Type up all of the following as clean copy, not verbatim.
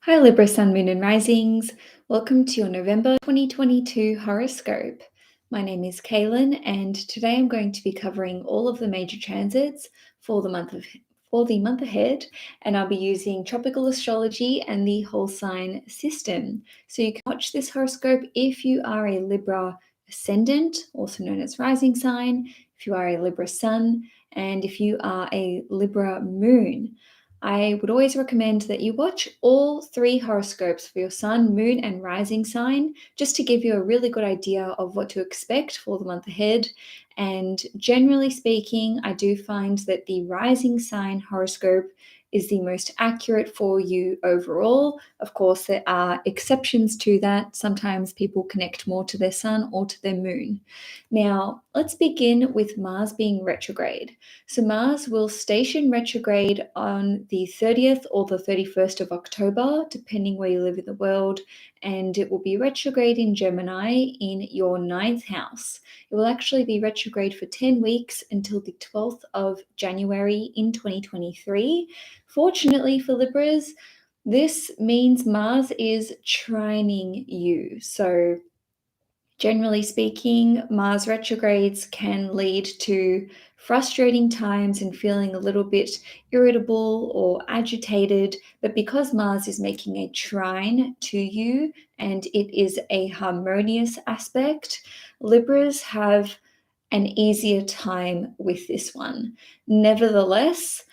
Hi Libra, Sun, Moon and Risings. Welcome to your November 2022 horoscope. My name is Cailin and today I'm going to be covering all of the major transits for the month ahead, and I'll be using tropical astrology and the whole sign system. So you can watch this horoscope if you are a Libra Ascendant, also known as rising sign, if you are a Libra Sun, and if you are a Libra Moon. I would always recommend that you watch all three horoscopes for your sun, moon, and rising sign, just to give you a really good idea of what to expect for the month ahead. And generally speaking, I do find that the rising sign horoscope is the most accurate for you overall. Of course, there are exceptions to that. Sometimes people connect more to their sun or to their moon. Now, let's begin with Mars being retrograde. So Mars will station retrograde on the 30th or the 31st of October, depending where you live in the world, and it will be retrograde in Gemini in your 9th house. It will actually be retrograde for 10 weeks until the 12th of January in 2023. Fortunately for Libras, this means Mars is trining you. So generally speaking, Mars retrogrades can lead to frustrating times and feeling a little bit irritable or agitated. But because Mars is making a trine to you and it is a harmonious aspect, Libras have an easier time with this one. Nevertheless,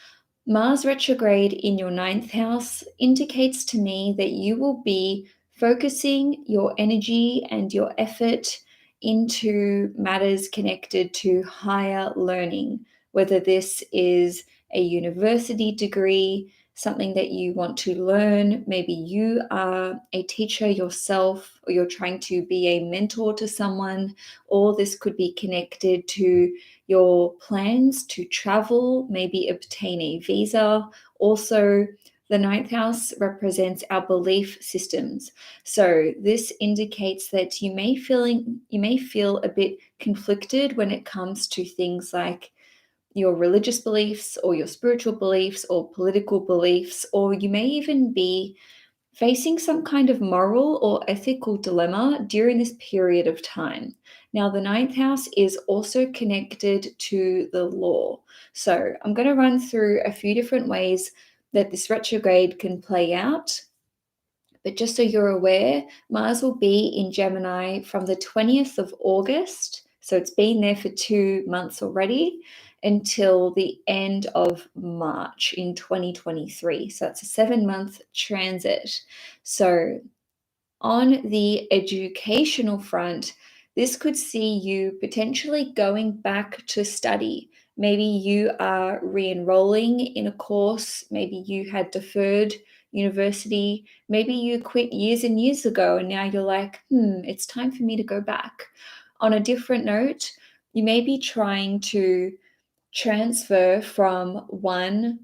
Mars retrograde in your 9th house indicates to me that you will be focusing your energy and your effort into matters connected to higher learning, whether this is a university degree, something that you want to learn. Maybe you are a teacher yourself, or you're trying to be a mentor to someone, or this could be connected to your plans to travel, maybe obtain a visa. Also, the 9th house represents our belief systems. So this indicates that you may feel a bit conflicted when it comes to things like your religious beliefs or your spiritual beliefs or political beliefs, or you may even be facing some kind of moral or ethical dilemma during this period of time. Now, the 9th house is also connected to the law. So I'm going to run through a few different ways that this retrograde can play out. But just so you're aware, Mars will be in Gemini from the 20th of August. So it's been there for 2 months already until the end of March in 2023. So it's a 7-month transit. So on the educational front, this could see you potentially going back to study. Maybe you are re-enrolling in a course, maybe you had deferred university, maybe you quit years and years ago and now you're like, it's time for me to go back. On a different note, you may be trying to transfer from one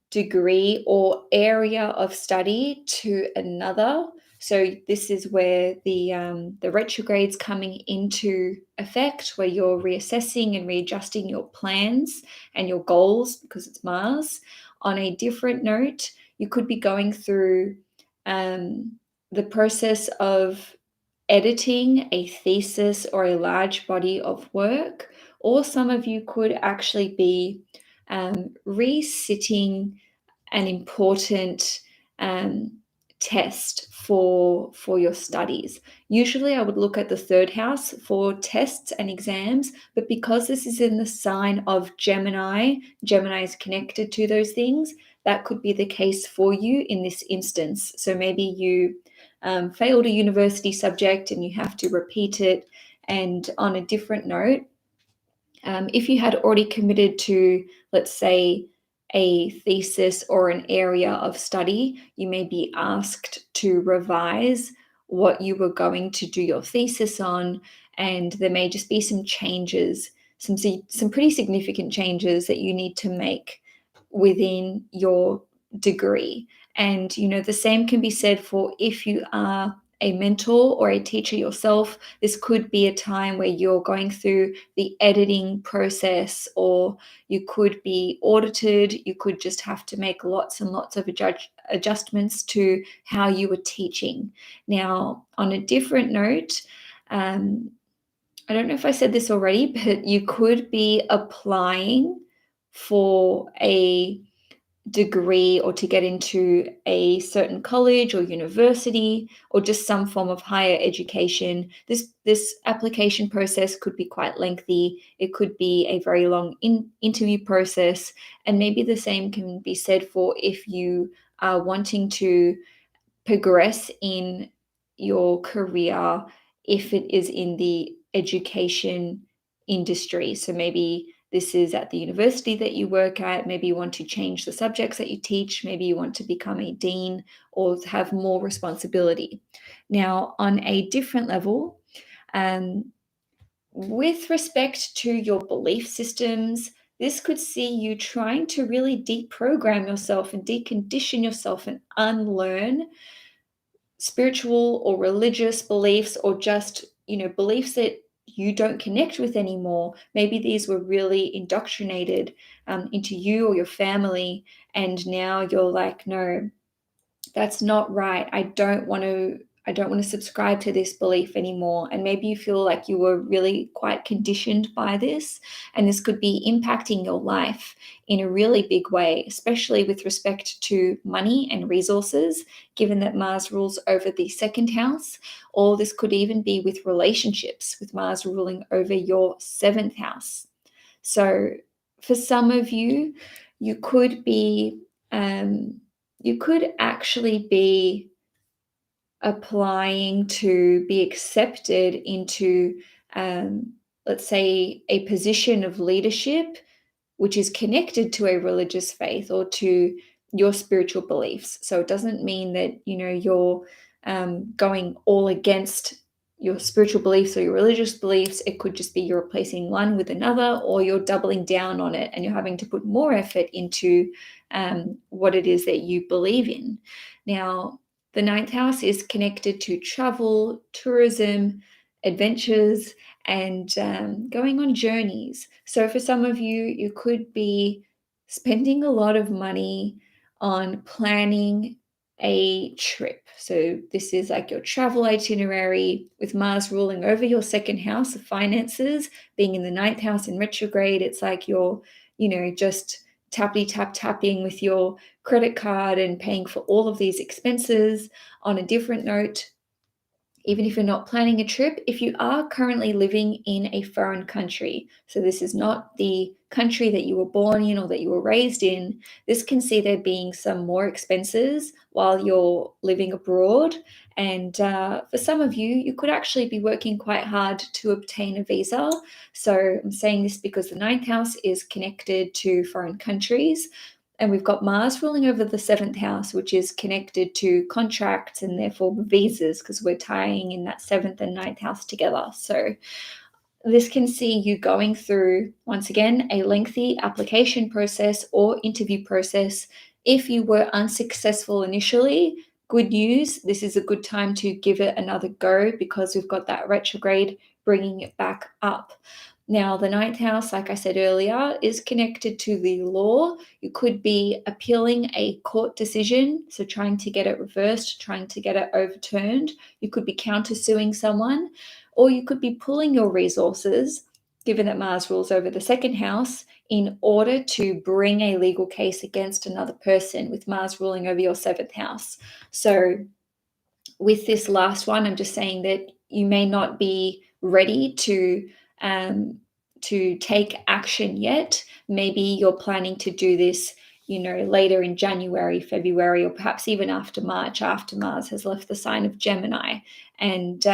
degree or area of study to another. So this is where the retrograde's coming into effect, where you're reassessing and readjusting your plans and your goals because it's Mars. On a different note, you could be going through the process of editing a thesis or a large body of work, or some of you could actually be resitting an important test for your studies. Usually I would look at the 3rd house for tests and exams, but because this is in the sign of Gemini is connected to those things. That could be the case for you in this instance. So maybe you failed a university subject and you have to repeat it. And on a different note, if you had already committed to, let's say, a thesis or an area of study, you may be asked to revise what you were going to do your thesis on, and there may just be some changes, some pretty significant changes that you need to make within your degree. And the same can be said for if you are a mentor or a teacher yourself, this could be a time where you're going through the editing process, or you could be audited. You could just have to make lots and lots of adjustments to how you were teaching. Now, on a different note, I don't know if I said this already, but you could be applying for a degree or to get into a certain college or university or just some form of higher education. This application process could be quite lengthy. It could be a very long interview process, and maybe the same can be said for if you are wanting to progress in your career, if it is in the education industry. So maybe this is at the university that you work at. Maybe you want to change the subjects that you teach. Maybe you want to become a dean or have more responsibility. Now, on a different level, with respect to your belief systems, this could see you trying to really deprogram yourself and decondition yourself and unlearn spiritual or religious beliefs, or just, beliefs that you don't connect with anymore. Maybe these were really indoctrinated into you or your family, and now you're like, no, that's not right. I don't want to subscribe to this belief anymore. And maybe you feel like you were really quite conditioned by this, and this could be impacting your life in a really big way, especially with respect to money and resources, given that Mars rules over the second house. Or this could even be with relationships, with Mars ruling over your seventh house. So for some of you, you could be you could actually be applying to be accepted into, let's say, a position of leadership, which is connected to a religious faith or to your spiritual beliefs. So it doesn't mean that, you're going all against your spiritual beliefs or your religious beliefs. It could just be you're replacing one with another, or you're doubling down on it and you're having to put more effort into what it is that you believe in. Now, the ninth house is connected to travel, tourism, adventures, and going on journeys. So for some of you, you could be spending a lot of money on planning a trip. So this is like your travel itinerary, with Mars ruling over your second house of finances, being in the ninth house in retrograde. It's like you're, just tapping with your credit card and paying for all of these expenses. On a different note, even if you're not planning a trip, if you are currently living in a foreign country, so this is not the country that you were born in or that you were raised in, this can see there being some more expenses while you're living abroad. And for some of you, you could actually be working quite hard to obtain a visa. So I'm saying this because the ninth house is connected to foreign countries. And we've got Mars ruling over the seventh house, which is connected to contracts and therefore visas, because we're tying in that seventh and ninth house together. So this can see you going through, once again, a lengthy application process or interview process. If you were unsuccessful initially, good news, this is a good time to give it another go, because we've got that retrograde bringing it back up. Now, the ninth house, like I said earlier, is connected to the law. You could be appealing a court decision, so trying to get it reversed, trying to get it overturned. You could be countersuing someone, or you could be pulling your resources, given that Mars rules over the second house, in order to bring a legal case against another person, with Mars ruling over your seventh house. So with this last one, I'm just saying that you may not be ready to take action yet. Maybe you're planning to do this, later in January, February, or perhaps even after March, after Mars has left the sign of Gemini. And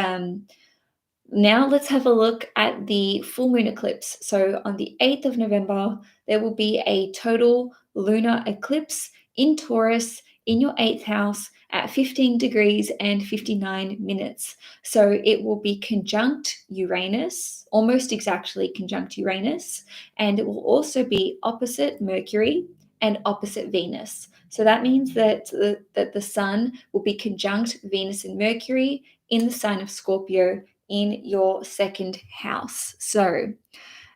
now let's have a look at the full moon eclipse. So on the 8th of November, there will be a total lunar eclipse in Taurus in your 8th house at 15 degrees and 59 minutes. So it will be conjunct Uranus, almost exactly conjunct Uranus, and it will also be opposite Mercury and opposite Venus. So that means that the sun will be conjunct Venus and Mercury in the sign of Scorpio in your second house. So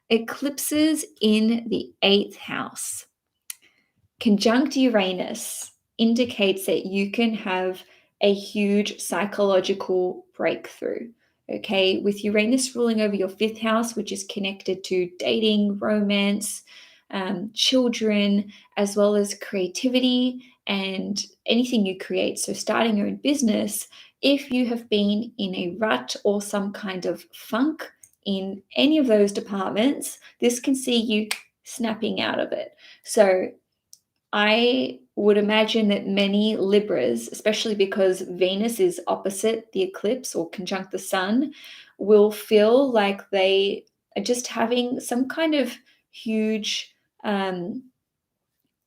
eclipses in the 8th house conjunct Uranus indicates that you can have a huge psychological breakthrough. Okay, with Uranus ruling over your 5th house, which is connected to dating, romance, children, as well as creativity and anything you create. So, starting your own business, if you have been in a rut or some kind of funk in any of those departments, this can see you snapping out of it. So, I would imagine that many Libras, especially because Venus is opposite the eclipse or conjunct the sun, will feel like they are just having some kind of huge, um,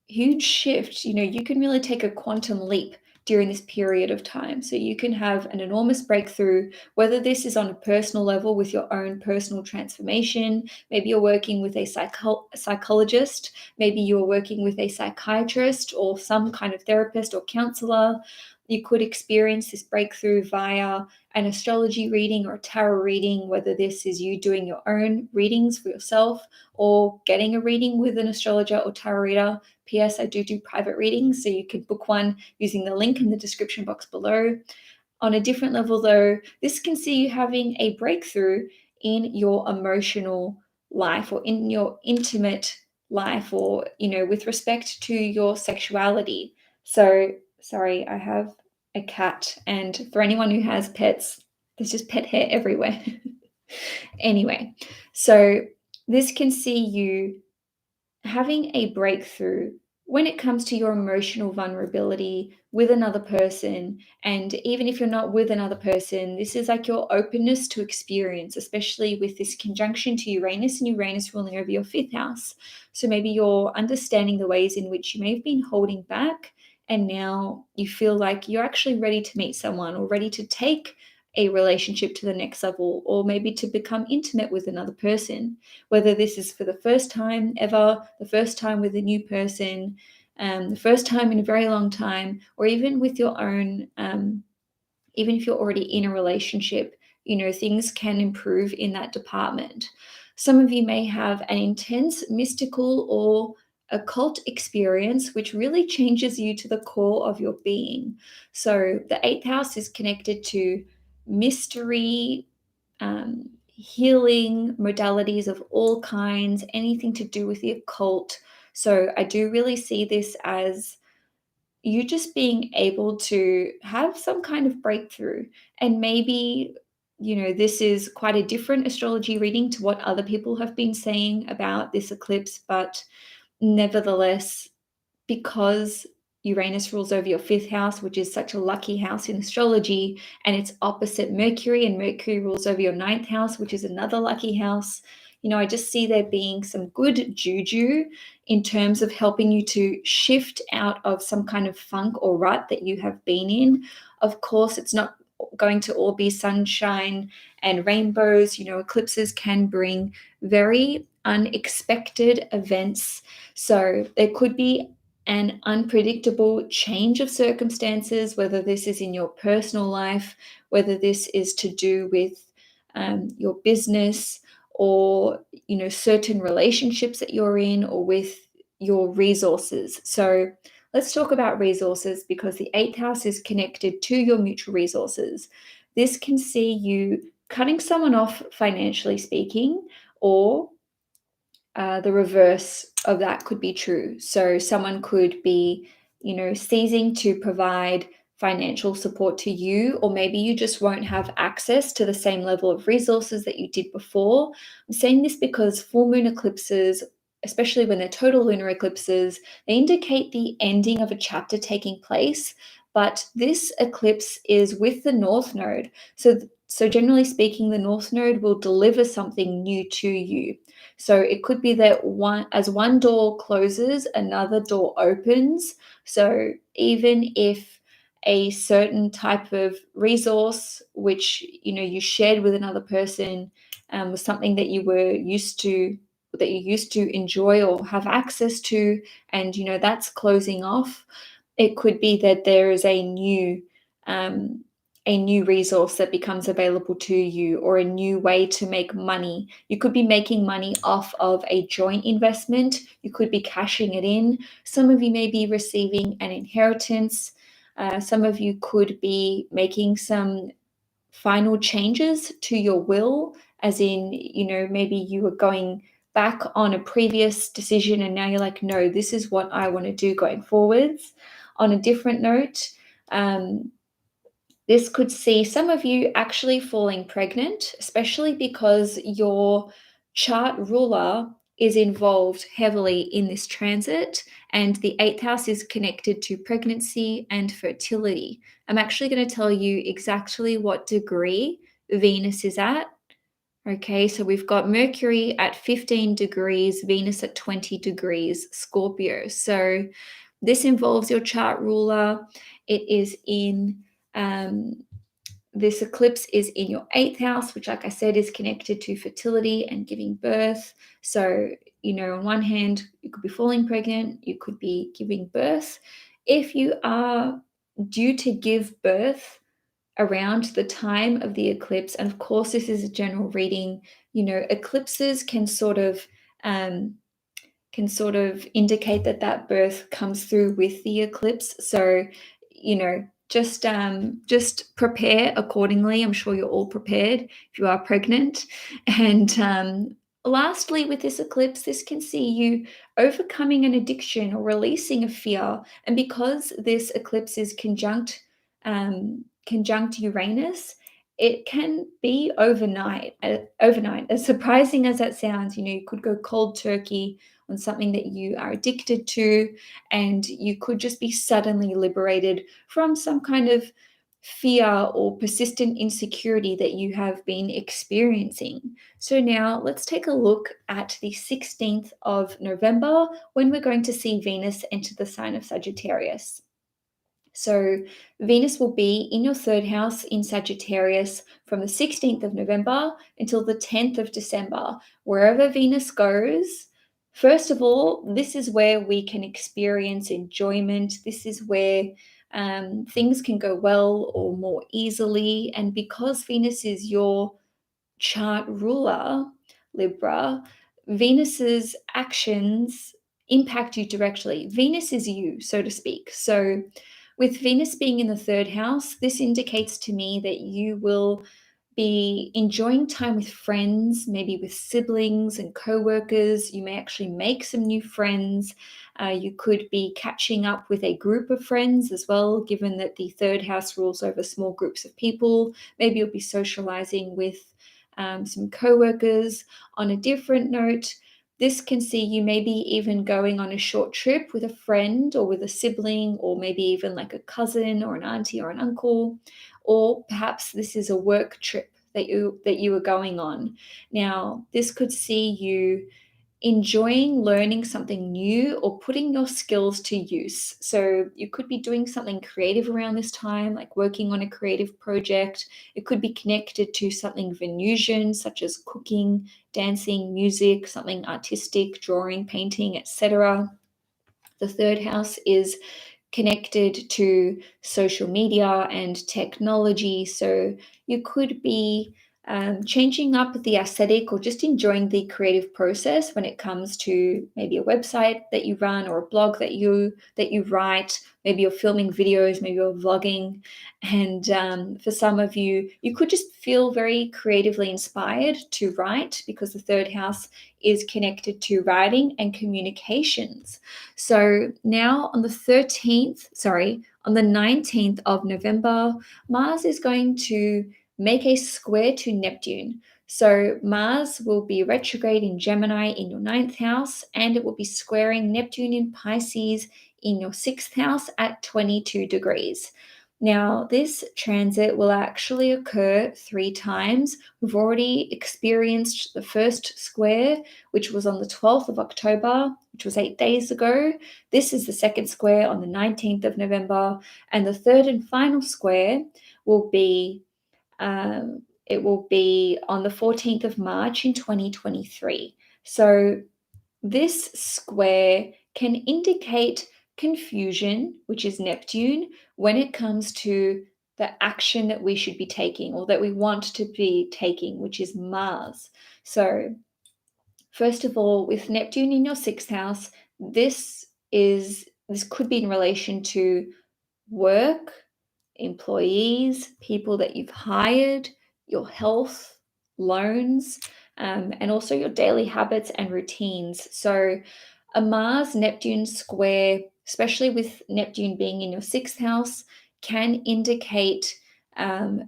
huge shift. You can really take a quantum leap during this period of time. So you can have an enormous breakthrough, whether this is on a personal level with your own personal transformation. Maybe you're working with a psychologist, maybe you're working with a psychiatrist or some kind of therapist or counselor. You could experience this breakthrough via an astrology reading or a tarot reading, whether this is you doing your own readings for yourself or getting a reading with an astrologer or tarot reader. P.S. I do private readings, so you can book one using the link in the description box below. On a different level, though, this can see you having a breakthrough in your emotional life or in your intimate life or, with respect to your sexuality. So, sorry, I have a cat, and for anyone who has pets, there's just pet hair everywhere. Anyway, so this can see you having a breakthrough when it comes to your emotional vulnerability with another person. And even if you're not with another person, this is like your openness to experience, especially with this conjunction to Uranus and Uranus ruling over your 5th house. So maybe you're understanding the ways in which you may have been holding back, and now you feel like you're actually ready to meet someone or ready to take a relationship to the next level, or maybe to become intimate with another person, whether this is for the first time ever, the first time with a new person, the first time in a very long time, or even with your own, even if you're already in a relationship, things can improve in that department. Some of you may have an intense mystical or occult experience which really changes you to the core of your being. So the 8th house is connected to mystery, healing modalities of all kinds, anything to do with the occult. So I do really see this as you just being able to have some kind of breakthrough. And maybe, this is quite a different astrology reading to what other people have been saying about this eclipse, but nevertheless, because Uranus rules over your 5th house, which is such a lucky house in astrology, and it's opposite Mercury, and Mercury rules over your 9th house, which is another lucky house. I just see there being some good juju in terms of helping you to shift out of some kind of funk or rut that you have been in. Of course, it's not going to all be sunshine and rainbows. Eclipses can bring very unexpected events. So there could be an unpredictable change of circumstances, whether this is in your personal life, whether this is to do with your business or certain relationships that you're in, or with your resources. So let's talk about resources, because the 8th house is connected to your mutual resources. This can see you cutting someone off financially speaking, or the reverse of that could be true. So someone could be, ceasing to provide financial support to you, or maybe you just won't have access to the same level of resources that you did before. I'm saying this because full moon eclipses, especially when they're total lunar eclipses, they indicate the ending of a chapter taking place. But this eclipse is with the North Node. So generally speaking, the North Node will deliver something new to you. So it could be that as one door closes, another door opens. So even if a certain type of resource which you shared with another person was something that you used to enjoy or have access to, and that's closing off, it could be that there is a new a new resource that becomes available to you, or a new way to make money. You could be making money off of a joint investment. You could be cashing it in. Some of you may be receiving an inheritance. Some of you could be making some final changes to your will, as in, maybe you were going back on a previous decision and now you're like, no, this is what I want to do going forwards. On a different note, this could see some of you actually falling pregnant, especially because your chart ruler is involved heavily in this transit, and the 8th house is connected to pregnancy and fertility. I'm actually going to tell you exactly what degree Venus is at. Okay, so we've got Mercury at 15 degrees, Venus at 20 degrees, Scorpio. So this involves your chart ruler. It is in this eclipse is in your 8th house, which, like I said, is connected to fertility and giving birth. So, on one hand, you could be falling pregnant, you could be giving birth. If you are due to give birth around the time of the eclipse, and of course, this is a general reading, eclipses can sort of indicate that birth comes through with the eclipse. So, just prepare accordingly. I'm sure you're all prepared if you are pregnant. And lastly, with this eclipse, this can see you overcoming an addiction or releasing a fear. And because this eclipse is conjunct Uranus, it can be overnight. Overnight, as surprising as that sounds, you could go cold turkey on something that you are addicted to, and you could just be suddenly liberated from some kind of fear or persistent insecurity that you have been experiencing. So now let's take a look at the 16th of November, when we're going to see Venus enter the sign of Sagittarius. So Venus will be in your 3rd house in Sagittarius from the 16th of November until the 10th of December. Wherever Venus goes, first of all, this is where we can experience enjoyment. This is where things can go well or more easily. And because Venus is your chart ruler, Libra, Venus's actions impact you directly. Venus is you, so to speak. So with Venus being in the 3rd house, this indicates to me that you will be enjoying time with friends, maybe with siblings and co-workers. You may actually make some new friends. You could be catching up with a group of friends as well, given that the 3rd house rules over small groups of people. Maybe you'll be socializing with some co-workers. On a different note, this can see you maybe even going on a short trip with a friend or with a sibling, or maybe even like a cousin or an auntie or an uncle, or perhaps this is a work trip that you are going on. Now, this could see you enjoying learning something new or putting your skills to use. So you could be doing something creative around this time, like working on a creative project. It could be connected to something Venusian, such as cooking, dancing, music, something artistic, drawing, painting, etc. The 3rd house is connected to social media and technology. So you could be changing up the aesthetic or just enjoying the creative process when it comes to maybe a website that you run or a blog that you write. Maybe you're filming videos, maybe you're vlogging. And for some of you, you could just feel very creatively inspired to write, because the 3rd house is connected to writing and communications. So now on the 19th of November, Mars is going to make a square to Neptune. So Mars will be retrograde in Gemini in your 9th house, and it will be squaring Neptune in Pisces in your 6th house at 22 degrees. Now, this transit will actually occur 3 times. We've already experienced the first square, which was on the 12th of October, which was 8 days ago. This is the second square on the 19th of November. And the third and final square will be it will be on the 14th of March in 2023. So this square can indicate confusion, which is Neptune, when it comes to the action that we should be taking or that we want to be taking, which is Mars. So first of all, with Neptune in your sixth house, this could be in relation to work, employees, people that you've hired, your health, loans, and also your daily habits and routines. So a Mars Neptune square, especially with Neptune being in your sixth house, can indicate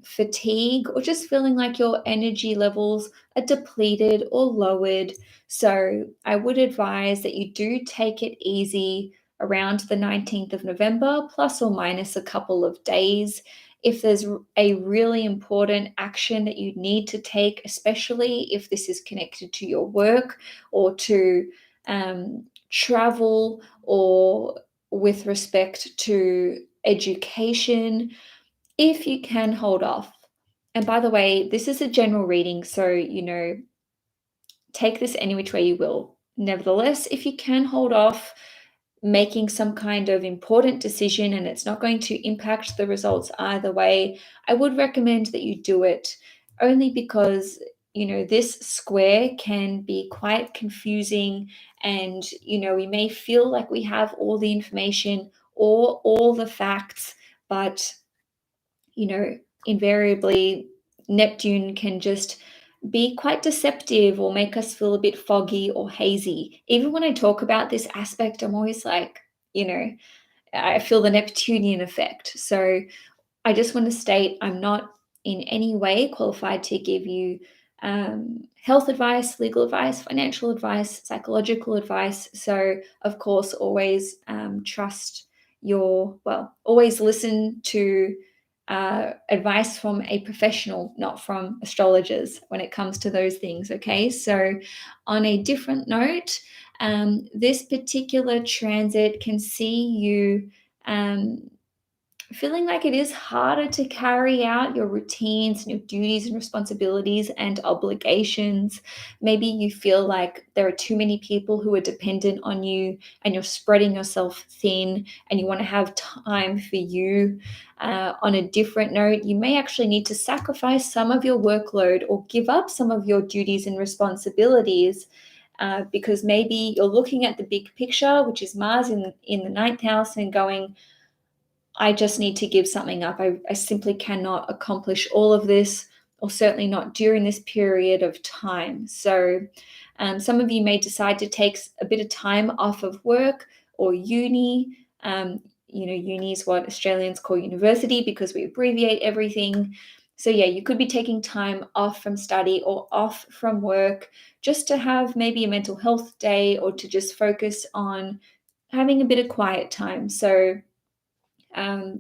fatigue or just feeling like your energy levels are depleted or lowered. So I would advise that you do take it easy around the 19th of November, plus or minus a couple of days. If there's a really important action that you need to take, especially if this is connected to your work or to travel or with respect to education, if you can hold off. And by the way, this is a general reading, so, take this any which way you will. Nevertheless, if you can hold off making some kind of important decision and it's not going to impact the results either way, I would recommend that you do it, only because this square can be quite confusing, and we may feel like we have all the information or all the facts, but invariably Neptune can just be quite deceptive or make us feel a bit foggy or hazy. Even when I talk about this aspect, I'm always like, I feel the Neptunian effect. So I just want to state I'm not in any way qualified to give you health advice, legal advice, financial advice, psychological advice. So, of course, always always listen to advice from a professional, not from astrologers when it comes to those things. Okay. So, on a different note, this particular transit can see you feeling like it is harder to carry out your routines and your duties and responsibilities and obligations. Maybe you feel like there are too many people who are dependent on you and you're spreading yourself thin and you want to have time for you. On a different note, you may actually need to sacrifice some of your workload or give up some of your duties and responsibilities. Because maybe you're looking at the big picture, which is Mars in the ninth house, and going, I just need to give something up. I simply cannot accomplish all of this, or certainly not during this period of time. So some of you may decide to take a bit of time off of work or uni. Uni is what Australians call university because we abbreviate everything. So yeah, you could be taking time off from study or off from work just to have maybe a mental health day or to just focus on having a bit of quiet time. So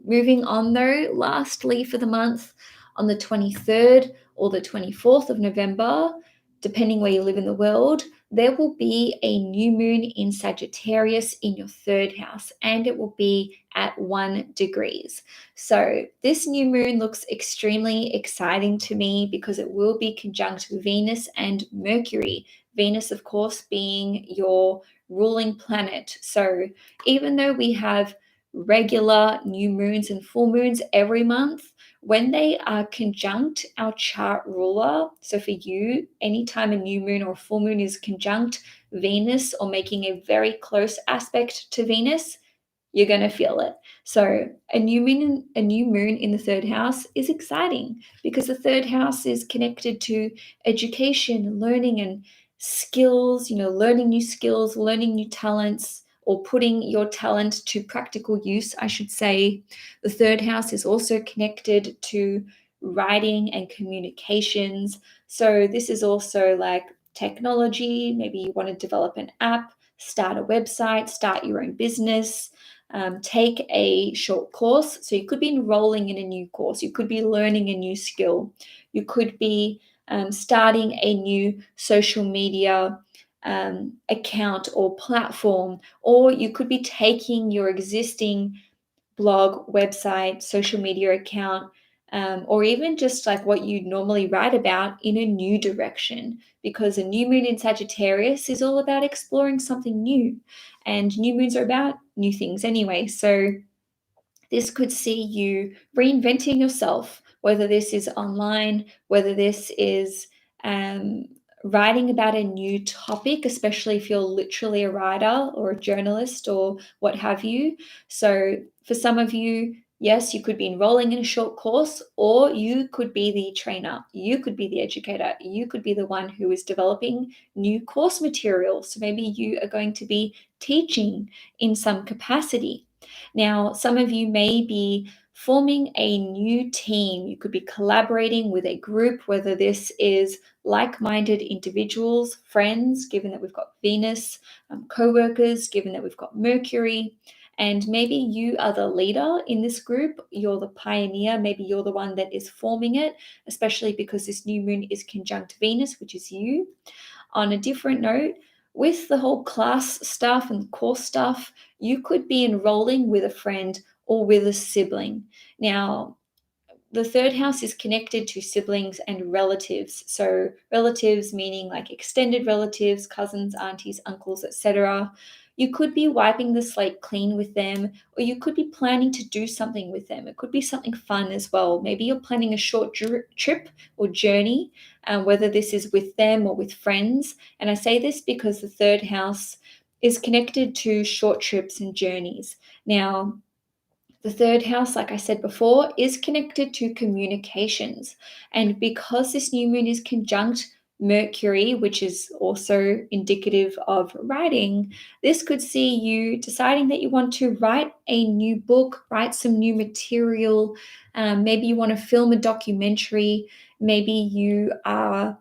moving on though, lastly for the month, on the 23rd or the 24th of November, depending where you live in the world, there will be a new moon in Sagittarius in your third house, and it will be at 1 degrees. So this new moon looks extremely exciting to me because it will be conjunct Venus and Mercury. Venus, of course, being your ruling planet. So even though we have regular new moons and full moons every month, when they are conjunct our chart ruler, so for you, anytime a new moon or a full moon is conjunct Venus or making a very close aspect to Venus, you're going to feel it. So a new moon in the third house is exciting because the third house is connected to education, learning and skills, learning new skills, learning new talents, or putting your talent to practical use, I should say. The third house is also connected to writing and communications. So this is also like technology. Maybe you want to develop an app, start a website, start your own business, take a short course. So you could be enrolling in a new course. You could be learning a new skill. You could be starting a new social media account or platform, or you could be taking your existing blog, website, social media account, or even just like what you normally write about in a new direction, because a new moon in Sagittarius is all about exploring something new, and new moons are about new things anyway. So This could see you reinventing yourself, whether this is online, whether this is writing about a new topic, especially if you're literally a writer or a journalist or what have you. So for some of you, yes, you could be enrolling in a short course, or you could be the trainer, you could be the educator, you could be the one who is developing new course material. So maybe you are going to be teaching in some capacity. Now, some of you may be forming a new team. You could be collaborating with a group, whether this is like-minded individuals, friends, given that we've got Venus, co-workers, given that we've got Mercury. And maybe you are the leader in this group, you're the pioneer, maybe you're the one that is forming it, especially because this new moon is conjunct Venus, which is you. On a different note, with the whole class stuff and course stuff, you could be enrolling with a friend or with a sibling. Now, the third house is connected to siblings and relatives. So relatives meaning like extended relatives, cousins, aunties, uncles, etc. You could be wiping the slate clean with them, or you could be planning to do something with them. It could be something fun as well. Maybe you're planning a short trip or journey, whether this is with them or with friends. And I say this because the third house is connected to short trips and journeys. Now, the third house, like I said before, is connected to communications. And because this new moon is conjunct Mercury, which is also indicative of writing, this could see you deciding that you want to write a new book, write some new material. Maybe you want to film a documentary. Maybe you are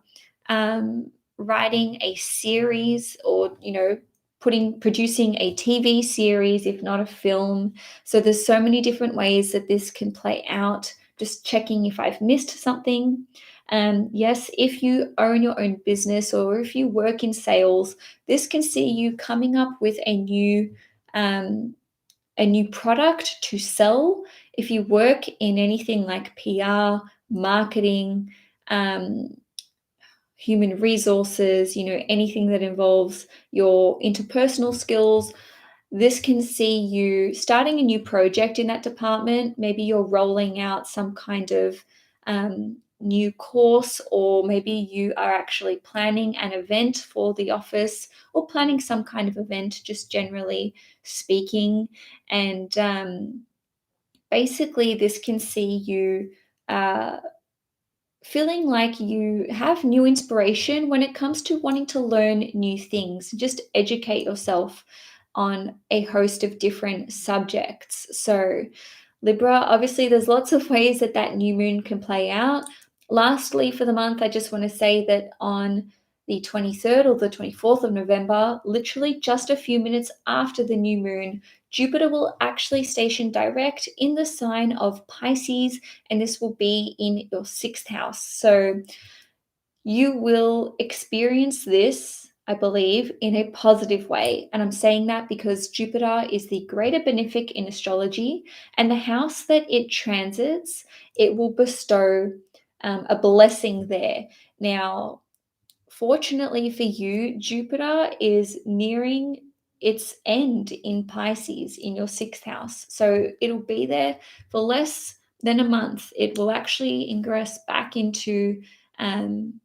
writing a series, or, producing a TV series, if not a film. So there's so many different ways that this can play out. Just checking if I've missed something. Yes, if you own your own business or if you work in sales, this can see you coming up with a new product to sell. If you work in anything like PR, marketing, human resources, anything that involves your interpersonal skills, this can see you starting a new project in that department. Maybe you're rolling out some kind of new course, or maybe you are actually planning an event for the office, or planning some kind of event, just generally speaking. And basically, this can see you feeling like you have new inspiration when it comes to wanting to learn new things, just educate yourself on a host of different subjects. So, Libra, obviously, there's lots of ways that that new moon can play out. Lastly, for the month, I just want to say that on the 23rd or the 24th of November, literally just a few minutes after the new moon, Jupiter will actually station direct in the sign of Pisces, and this will be in your sixth house. So you will experience this, I believe, in a positive way. And I'm saying that because Jupiter is the greater benefic in astrology, and the house that it transits, it will bestow a blessing there. Now, fortunately for you, Jupiter is nearing its end in Pisces in your sixth house. So it'll be there for less than a month. It will actually ingress back into Aries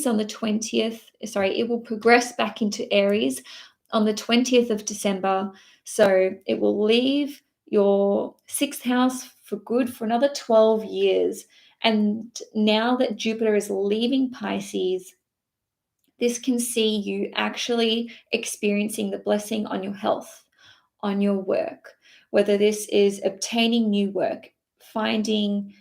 on the 20th. Sorry, it will progress back into Aries on the 20th of December. So it will leave your sixth house for good for another 12 years. And now that Jupiter is leaving Pisces, this can see you actually experiencing the blessing on your health, on your work, whether this is obtaining new work, finding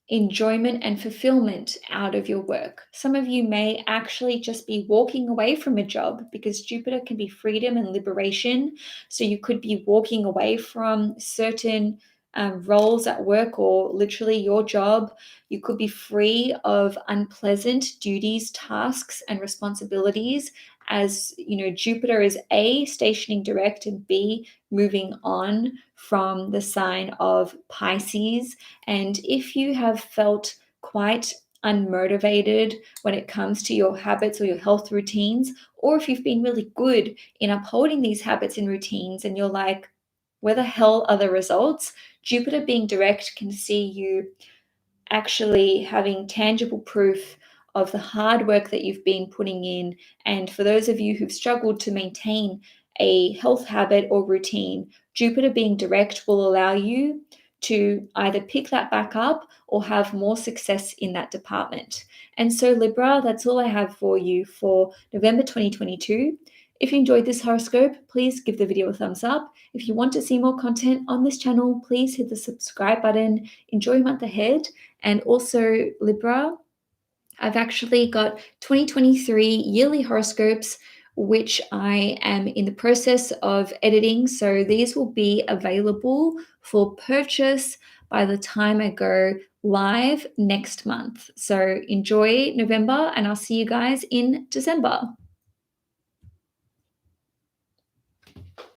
enjoyment and fulfillment out of your work. Some of you may actually just be walking away from a job, because Jupiter can be freedom and liberation. So you could be walking away from certain roles at work, or literally your job. You could be free of unpleasant duties, tasks, and responsibilities, as Jupiter is A, stationing direct, and B, moving on from the sign of Pisces. And if you have felt quite unmotivated when it comes to your habits or your health routines, or if you've been really good in upholding these habits and routines and you're like, where the hell are the results? Jupiter being direct can see you actually having tangible proof of the hard work that you've been putting in. And for those of you who've struggled to maintain a health habit or routine, Jupiter being direct will allow you to either pick that back up or have more success in that department. And so, Libra, that's all I have for you for November 2022. If you enjoyed this horoscope, please give the video a thumbs up. If you want to see more content on this channel, please hit the subscribe button. Enjoy your month ahead. And also, Libra, I've actually got 2023 yearly horoscopes, which I am in the process of editing. So these will be available for purchase by the time I go live next month. So enjoy November, and I'll see you guys in December.